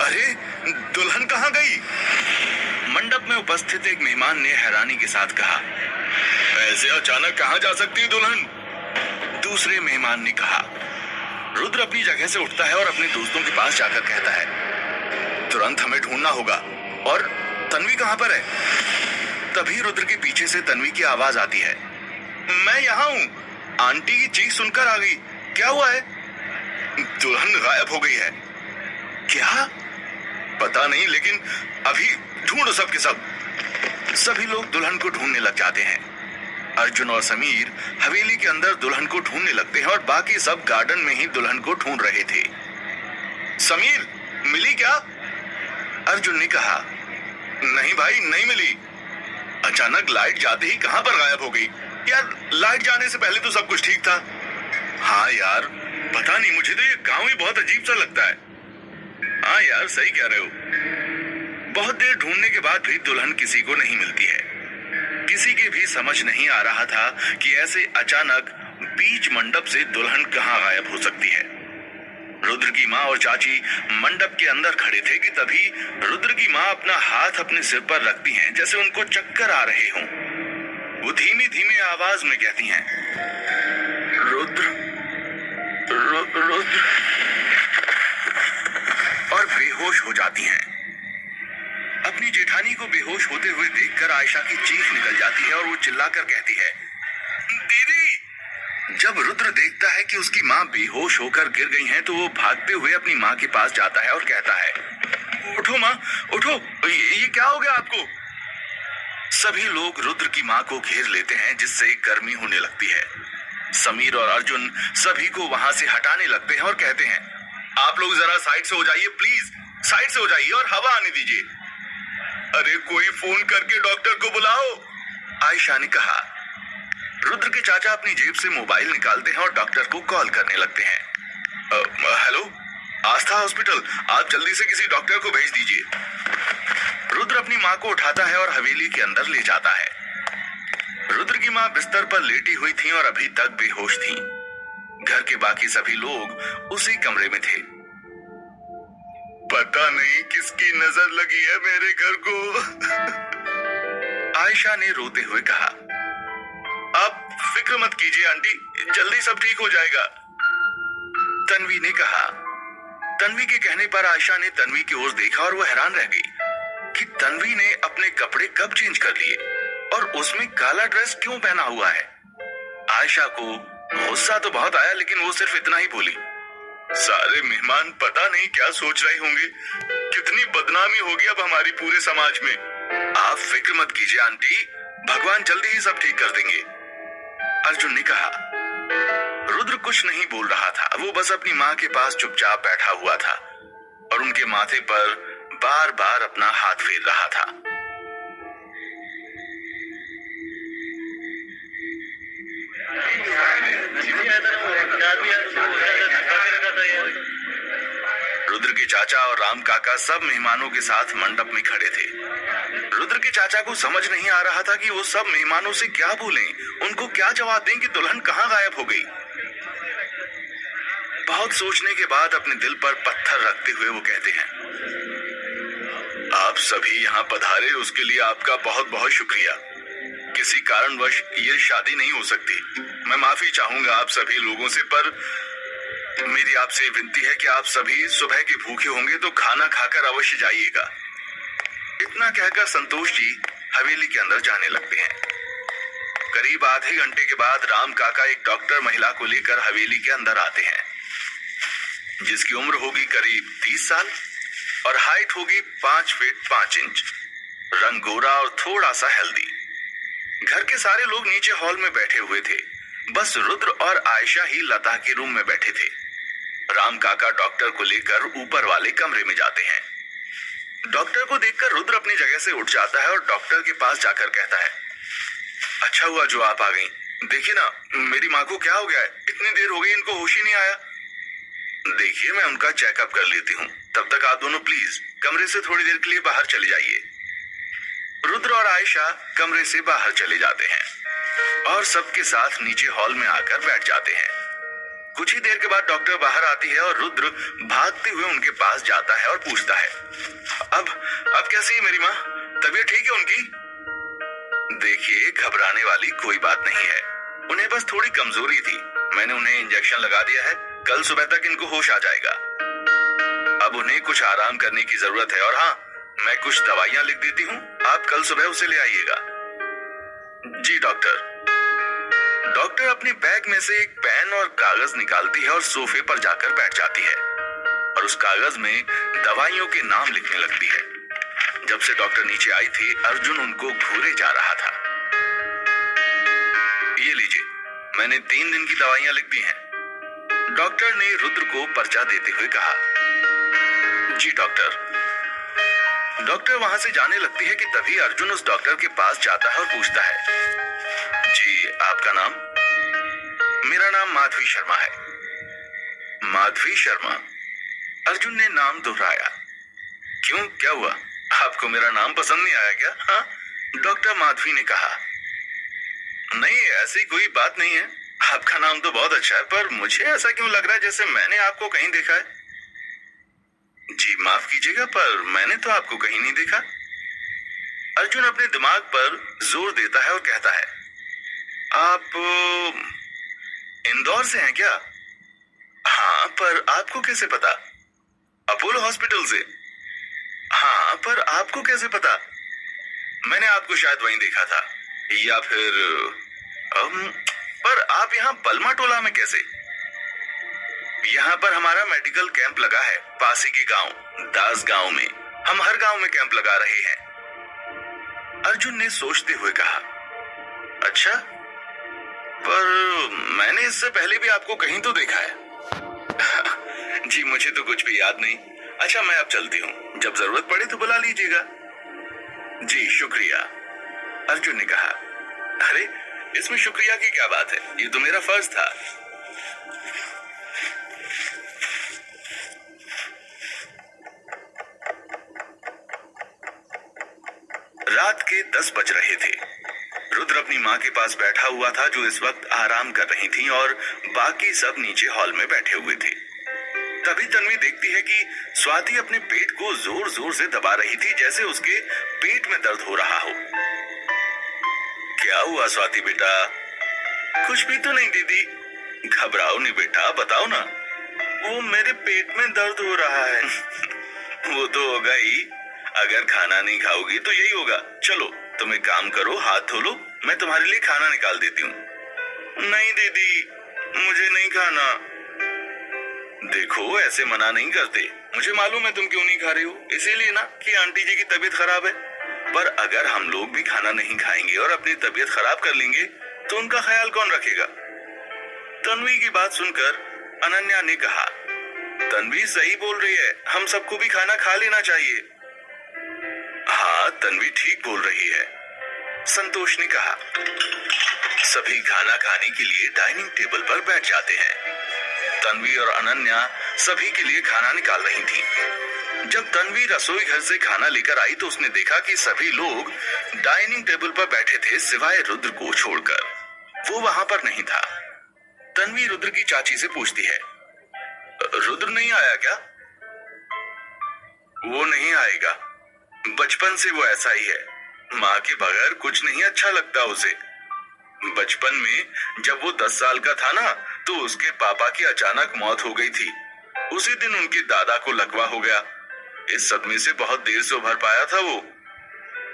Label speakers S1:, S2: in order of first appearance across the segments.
S1: अरे दुल्हन कहाँ गई? मंडप में उपस्थित एक मेहमान ने हैरानी के साथ कहा। ऐसे अचानक कहाँ जा सकती है दुल्हन? दूसरे मेहमान ने कहा। रुद्र अपनी जगह से उठता है और अपने दोस्तों के पास जाकर कहता है, तुरंत हमें ढूंढना होगा। और तन्वी कहाँ पर है? तभी रुद्र के पीछे से तन्वी की आवाज आती है। मैं यहाँ हूँ। आंटी की चीख सुनकर आ गई। क्या हुआ है? दुल्हन गायब हो गई है। क्या? पता नहीं, लेकिन अभी ढूंढो सब के सब। सभी लोग दुल्हन को ढूंढने लग जाते हैं। अर्जुन और समीर हवेली के अंदर दुल्हन को ढूंढने लगते हैं और बाकी सब गार्डन में ही दुल्हन को ढूंढ रहे थे। समीर, मिली क्या? अर्जुन ने कहा। नहीं भाई, नहीं मिली। अचानक लाइट जाते ही कहां पर गायब हो गई? यार, लाइट जाने से पहले तो सब कुछ ठीक था। हाँ यार, पता नहीं, मुझे तो ये गांव ही बहुत अजीब सा लगता है। हाँ यार, सही कह रहे हो। बहुत देर ढूंढने के बाद भी दुल्हन किसी को नहीं मिलती है। किसी के भी समझ नहीं आ रहा था कि ऐसे अचानक बीच मंडप से दुल्हन कहां गायब हो सकती है। रुद्र की माँ और चाची मंडप के अंदर खड़े थे कि तभी रुद्र की माँ अपना हाथ अपने सिर पर रखती हैं, जैसे उनको चक्कर आ रहे हों। वो धीमी धीमी आवाज में कहती हैं, रुद्र, रुद्र, और बेहोश हो जाती हैं। अपनी जेठानी को बेहोश होते हुए देखकर आयशा की चीख निकल जाती है और वो चिल्लाकर कहती है, दीदी। जब रुद्र देखता है कि उसकी माँ बेहोश होकर गिर गई हैं, तो वो भागते हुए अपनी माँ के पास जाता है और कहता है, उठो माँ, उठो, ये क्या हो गया आपको? सभी लोग रुद्र की माँ को घेर लेते हैं, जिससे गर्मी होने लगती है। समीर और अर्जुन सभी को वहां से हटाने लगते हैं और कहते हैं, आप लोग जरा साइड से हो जाइए, प्लीज साइड से हो जाइए और हवा आने दीजिए। अरे कोई फोन करके डॉक्टर को बुलाओ, आयशा ने कहा। रुद्र के चाचा अपनी जेब से मोबाइल निकालते हैं और डॉक्टर को कॉल करने लगते हैं। हेलो, आस्था हॉस्पिटल, आप जल्दी से किसी डॉक्टर को भेज दीजिए। रुद्र अपनी माँ को उठाता है और हवेली के अंदर ले जाता है। रुद्र की माँ बिस्तर पर लेटी हुई थी और अभी तक बेहोश थी। घर के बाकी सभी लोग उसी कमरे में थे। पता नहीं किसकी नजर लगी है मेरे घर को, आयशा ने रोते हुए कहा। आप फिक्र मत कीजिए आंटी, जल्दी सब ठीक हो जाएगा, तन्वी ने कहा। तन्वी के कहने पर आयशा ने तन्वी की ओर देखा और वो हैरान रह गई कि तन्वी ने अपने कपड़े कब चेंज कर लिए और उसमें काला ड्रेस क्यों पहना हुआ है। आयशा को गुस्सा तो बहुत आया, लेकिन वो सिर्फ इतना ही बोली, सारे मेहमान पता नहीं क्या सोच रहे होंगे, कितनी बदनामी होगी अब हमारी पूरे समाज में। आप फिक्र मत कीजिए आंटी, भगवान जल्दी ही सब ठीक कर देंगे, अर्जुन ने कहा। रुद्र कुछ नहीं बोल रहा था, वो बस अपनी माँ के पास चुपचाप बैठा हुआ था और उनके माथे पर बार बार अपना हाथ फेर रहा था। रुद्र के चाचा और राम काका सब मेहमानों के साथ मंडप में खड़े थे। रुद्र के चाचा को समझ नहीं आ रहा था कि वो सब मेहमानों से क्या बोलें, उनको क्या जवाब दें कि दुल्हन कहाँ गायब हो गई। बहुत सोचने के बाद अपने दिल पर पत्थर रखते हुए वो कहते हैं, आप सभी यहाँ पधारे उसके लिए आपका बहुत बहुत शुक्रिया। किसी कारणवश ये शादी नहीं हो सकती। मैं माफी चाहूंगा आप सभी लोगों से, पर मेरी आपसे विनती है कि आप सभी सुबह के भूखे होंगे तो खाना खाकर अवश्य जाइएगा। इतना कहकर संतोष जी हवेली के अंदर जाने लगते हैं। करीब आधे घंटे के बाद राम काका एक डॉक्टर महिला को लेकर हवेली के अंदर आते हैं, जिसकी उम्र होगी करीब 30 साल और हाइट होगी 5 फीट 5 इंच, रंग गोरा और थोड़ा सा हेल्दी। घर के सारे लोग नीचे हॉल में बैठे हुए थे, बस रुद्र और आयशा ही लता के रूम में बैठे थे। राम काका डॉक्टर को लेकर ऊपर वाले कमरे में जाते हैं। डॉक्टर को देखकर रुद्र अपनी जगह से उठ जाता है और डॉक्टर के पास जाकर कहता है, अच्छा हुआ जो आप आ गई। देखिए ना, मेरी माँ को क्या हो गया है, इतनी देर हो गई इनको होश ही नहीं आया। देखिए, मैं उनका चेकअप कर लेती हूँ, तब तक आप दोनों प्लीज कमरे से थोड़ी देर के लिए बाहर चले जाइए। रुद्र और आयशा कमरे से बाहर चले जाते हैं और सबके साथ नीचे हॉल में आकर बैठ जाते हैं। कुछ ही देर के बाद डॉक्टर बाहर आती है और रुद्र भागते हुए उनके पास जाता है और पूछता है, अब कैसी है मेरी माँ? तबीयत ठीक है उनकी? देखिए, घबराने वाली कोई बात नहीं है, उन्हें बस थोड़ी कमजोरी थी। मैंने उन्हें इंजेक्शन लगा दिया है, कल सुबह तक इनको होश आ जाएगा। अब उन्हें कुछ आराम करने की जरूरत है और हाँ, मैं कुछ दवाइयां लिख देती हूँ, आप कल सुबह उसे ले आइएगा। जी डॉक्टर। डॉक्टर अपने बैग में से एक पेन और कागज निकालती है और सोफे पर जाकर बैठ जाती है और उस कागज में दवाइयों के नाम लिखने लगती है। जब से डॉक्टर नीचे आई थी, अर्जुन उनको घूरे जा रहा था। ये लीजिए, मैंने 3 दिन की दवाइयां लिख दी हैं। डॉक्टर ने रुद्र को पर्चा देते हुए कहा। जी डॉक्टर। डॉक्टर वहां से जाने लगती है कि तभी अर्जुन उस डॉक्टर के पास जाता है और पूछता है, जी आपका नाम? मेरा नाम माधवी शर्मा है। माधवी शर्मा? अर्जुन ने नाम दोहराया। क्यों, क्या हुआ? आपको मेरा नाम पसंद नहीं आया क्या? हाँ? डॉक्टर माधवी ने कहा। नहीं, ऐसी कोई बात नहीं है, आपका नाम तो बहुत अच्छा है, पर मुझे ऐसा क्यों लग रहा है जैसे मैंने आपको कहीं देखा है। जी माफ कीजिएगा, पर मैंने तो आपको कहीं नहीं देखा। अर्जुन अपने दिमाग पर जोर देता है और कहता है, आप इंदौर से हैं क्या? हाँ, पर आपको कैसे पता? अपोलो हॉस्पिटल से? हाँ, पर आपको कैसे पता? मैंने आपको शायद वहीं देखा था, या फिर पर आप यहाँ बलमा टोला में कैसे? यहाँ पर हमारा मेडिकल कैंप लगा है, पास ही के गांव दास गांव में। हम हर गांव में कैंप लगा रहे हैं। अर्जुन ने सोचते हुए कहा। अच्छा, पर मैंने इससे पहले भी आपको कहीं तो देखा है। जी मुझे तो कुछ भी याद नहीं। अच्छा, मैं अब चलती हूँ, जब जरूरत पड़े तो बुला लीजिएगा। जी शुक्रिया, अर्जुन ने कहा। अरे, इसमें शुक्रिया की क्या बात है, ये तो मेरा फर्ज था। रात के 10 बज रहे थे। रुद्र अपनी माँ के पास बैठा हुआ था, जो इस वक्त आराम कर रही थी, और बाकी सब नीचे हॉल में बैठे हुए थे। तभी तन्वी देखती है कि स्वाति अपने पेट को जोर जोर से दबा रही थी, जैसे उसके पेट में दर्द हो रहा हो। क्या हुआ स्वाति बेटा? कुछ भी तो नहीं दीदी। घबराओ नहीं बेटा, बताओ ना। वो मेरे पेट में दर्द हो रहा है। वो तो होगा ही, अगर खाना नहीं खाओगी तो यही होगा। चलो तुम एक काम करो, हाथ धो लो, मैं तुम्हारे लिए खाना निकाल देती हूँ। नहीं दीदी, मुझे नहीं खाना। देखो, ऐसे मना नहीं करते, मुझे मालूम है तुम क्यों नहीं खा रही हो, इसीलिए ना कि आंटी जी की तबीयत खराब है। पर अगर हम लोग भी खाना नहीं खाएंगे और अपनी तबीयत खराब कर लेंगे तो उनका ख्याल कौन रखेगा? तन्वी की बात सुनकर अनन्या ने कहा, तन्वी सही बोल रही है, हम सबको भी खाना खा लेना चाहिए। हाँ, तन्वी ठीक बोल रही है, संतोष ने कहा। सभी खाना खाने के लिए डाइनिंग टेबल पर बैठ जाते हैं। तन्वी और अनन्या सभी के लिए खाना निकाल रही थी। जब तन्वी रसोई घर से खाना लेकर आई तो उसने देखा कि सभी लोग डाइनिंग टेबल पर बैठे थे, सिवाय रुद्र को छोड़कर। वो वहां पर नहीं था। तन्वी रुद्र की चाची से पूछती है, रुद्र नहीं आया क्या? वो नहीं आएगा, बचपन से वो ऐसा ही है, माँ के बगैर कुछ नहीं अच्छा लगता उसे। बचपन में जब वो 10 साल का था ना, तो उसके पापा की अचानक मौत हो गई थी। उसी दिन उनके दादा को लकवा हो गया। इस सदमे से बहुत देर से उभर पाया था वो।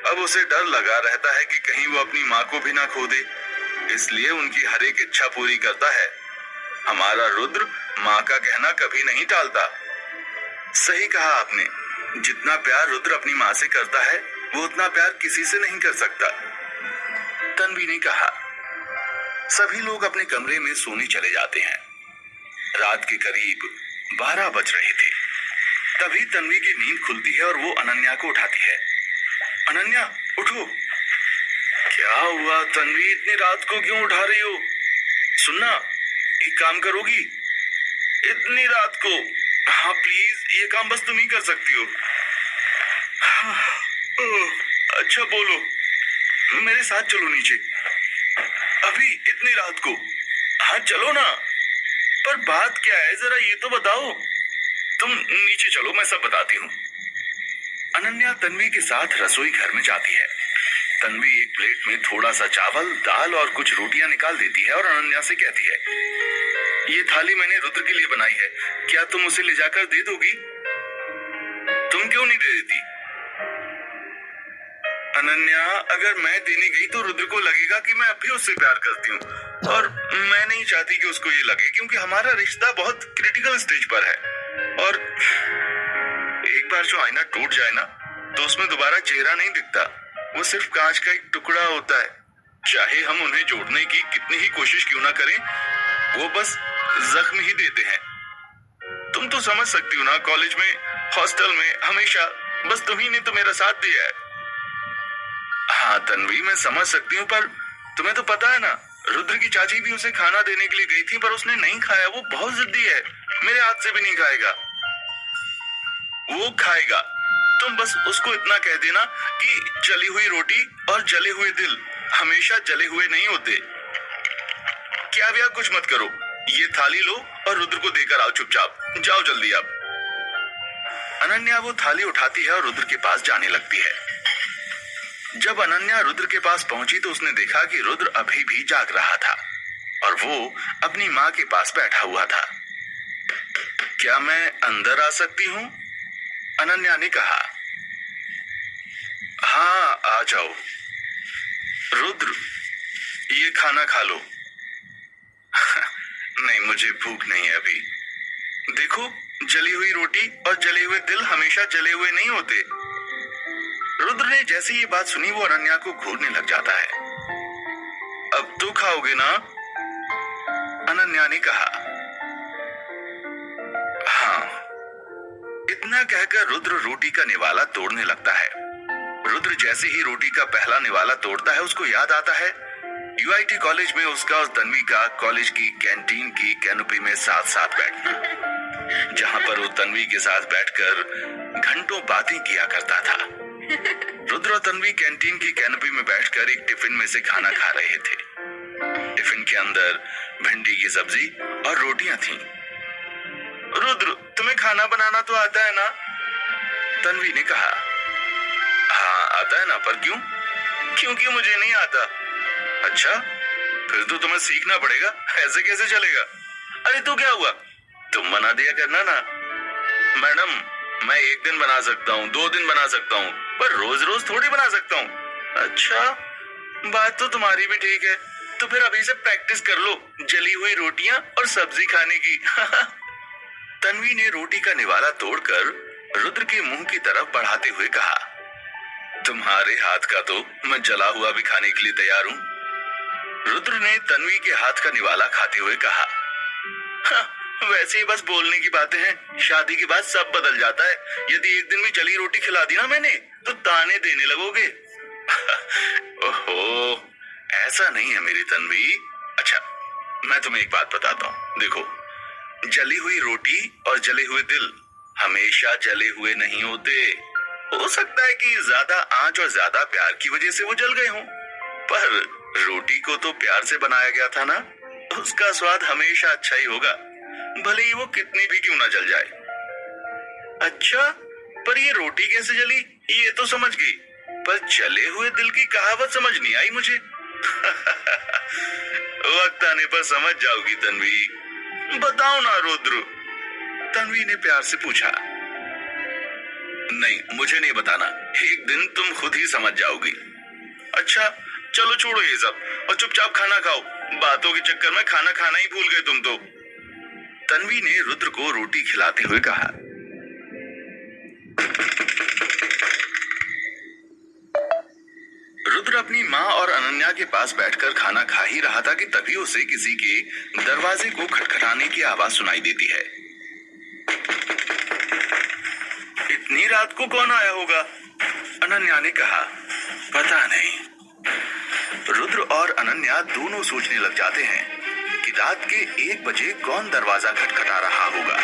S1: अब उसे डर लगा रहता है कि कहीं वो अपनी माँ को भी ना खो दे, इसलिए उनकी हर एक इच्छा पूरी करता है। हमारा रुद्र माँ का कहना कभी नहीं टालता। सही कहा आपने, जितना प्यार रुद्र अपनी माँ से करता है, वो उतना प्यार किसी से नहीं कर सकता, तन्वी ने कहा। सभी लोग अपने कमरे में सोने चले जाते हैं। रात के करीब 12 बज रहे थे। तभी तन्वी की नींद खुलती है और वो अनन्या को उठाती है। अनन्या उठो। क्या हुआ तन्वी, इतनी रात को क्यों उठा रही हो? सुनना, एक काम करोगी? इतनी रात को? हाँ प्लीज, ये काम बस तुम ही कर सकती हो। अच्छा बोलो, मेरे साथ चलो नीचे। अभी इतनी रात को? हाँ चलो ना। पर बात क्या है, जरा ये तो बताओ। तुम नीचे चलो, मैं सब बताती हूँ। अनन्या तन्वी के साथ रसोई घर में जाती है। तन्वी एक प्लेट में थोड़ा सा चावल, दाल और कुछ रोटियां निकाल देती है और अनन्या से कहती है, ये थाली मैंने रुद्र के लिए बनाई है, क्या तुम उसे ले जाकर दे दोगी? तुम क्यों नहीं दे देती? अनन्या, अगर मैं देने गई तो रुद्र को लगेगा कि मैं अब भी उससे प्यार करती हूँ, और मैं नहीं चाहती कि उसको ये लगे, क्योंकि हमारा रिश्ता बहुत क्रिटिकल स्टेज पर है। और एक बार जो आईना टूट जाए ना, तो उसमें दोबारा चेहरा नहीं दिखता, वो सिर्फ कांच का एक टुकड़ा होता है। चाहे हम उन्हें जोड़ने की कितनी ही कोशिश क्यों ना करें, वो बस जख्म ही देते हैं। तुम तो समझ सकती हो ना, कॉलेज में, हॉस्टल में, हमेशा बस तुम्ही ने तो मेरा साथ दिया है। हाँ तन्वी, मैं समझ सकती हूँ, पर तुम्हें तो पता है ना, रुद्र की चाची भी उसे खाना देने के लिए गई थी, पर उसने नहीं खाया। वो बहुत जिद्दी है, मेरे हाथ से भी नहीं खाएगा। वो खाएगा। तुम बस उसको इतना कह देना कि जली हुई रोटी और जले हुए दिल हमेशा जले हुए नहीं होते। क्या भी, कुछ मत करो, ये थाली लो और रुद्र को देकर आओ चुपचाप। जाओ जल्दी आप। अनन्या वो थाली उठाती है और रुद्र के पास जाने लगती है। जब अनन्या रुद्र के पास पहुंची तो उसने देखा कि रुद्र अभी भी जाग रहा था और वो अपनी माँ के पास बैठा हुआ था। क्या मैं अंदर आ सकती हूँ? अनन्या ने कहा। हाँ, आ जाओ। रुद्र, ये खाना खा लो। नहीं, मुझे भूख नहीं है अभी। देखो, जली हुई रोटी और जले हुए दिल हमेशा जले हुए नहीं होते। रुद्र ने जैसे ये बात सुनी, वो अनन्या को घूरने लग जाता है। अब तो खाओगे ना? अनन्या ने कहा। हाँ। इतना कहकर रुद्र रोटी का निवाला तोड़ने लगता है। रुद्र जैसे ही रोटी का पहला निवाला तोड़ता है, उसको याद आता है यूआईटी कॉलेज में उसका और तन्वी का कॉलेज की कैंटीन की कैनोपी में साथ साथ बैठना, जहां पर वो तन्वी के साथ बैठकर घंटों बातें किया करता था। रुद्र और तन्वी कैंटीन की कैनोपी में बैठकर एक टिफिन में से खाना खा रहे थे। टिफिन के अंदर भिंडी की सब्जी और रोटियां थीं। रुद्र, तुम्हें खाना बनाना तो आता है ना? तन्वी ने कहा। हाँ, आता है ना, पर क्यों? क्योंकि मुझे नहीं आता। अच्छा, फिर तो तुम्हें सीखना पड़ेगा, ऐसे कैसे चलेगा? अरे तो क्या हुआ, तुम बना दिया करना ना। मैडम, मैं एक दिन बना सकता हूँ, 2 दिन बना सकता हूँ, पर रोज रोज थोड़ी बना सकता हूँ। अच्छा, बात तो तुम्हारी भी ठीक है, तो फिर अभी से प्रैक्टिस कर लो जली हुई रोटियां और सब्जी खाने की। तन्वी ने रोटी का निवाला तोड़कर रुद्र के मुंह की तरफ बढ़ाते हुए कहा, तुम्हारे हाथ का तो मैं जला हुआ भी खाने के लिए तैयार हूँ। रुद्र ने तन्वी के हाथ का निवाला खाते हुए कहा, वैसे ही बस बोलने की बातें हैं, शादी के बाद सब बदल जाता है। यदि एक दिन भी जली रोटी खिला दी ना मैंने, तो ताने देने लगोगे। ओहो, ऐसा नहीं है मेरी तन्वी। अच्छा, मैं तुम्हें एक बात बताता हूँ। देखो, जली हुई रोटी और जले हुए दिल हमेशा जले हुए नहीं होते। हो सकता है कि ज्यादा आंच और ज्यादा प्यार की वजह से वो जल गए हों, पर रोटी को तो प्यार से बनाया गया था ना, उसका स्वाद हमेशा अच्छा ही होगा, भले ही वो कितनी भी क्यों ना जल जाए। अच्छा, पर ये रोटी कैसे जली ये तो समझ गई, पर जले हुए दिल की कहावत समझ नहीं आई मुझे। वक्त आने पर समझ जाओगी तन्वी। बताओ ना रुद्र, तन्वी ने प्यार से पूछा। नहीं, मुझे नहीं बताना, एक दिन तुम खुद ही समझ जाओगी। अच्छा, चलो छोड़ो ये सब और चुपचाप खाना खाओ। बातों के चक्कर में खाना खाना ही भूल गए तुम तो। तन्वी ने रुद्र को रोटी खिलाते हुए कहा। रुद्र अपनी माँ और अनन्या के पास बैठकर खाना खा ही रहा था कि तभी उसे किसी के दरवाजे को खटखटाने की आवाज सुनाई देती है। इतनी रात को कौन आया होगा? अनन्या ने कहा। पता नहीं। रुद्र और अनन्या दोनों सोचने लग जाते हैं कि रात के 1 बजे कौन दरवाजा खटखटा रहा होगा।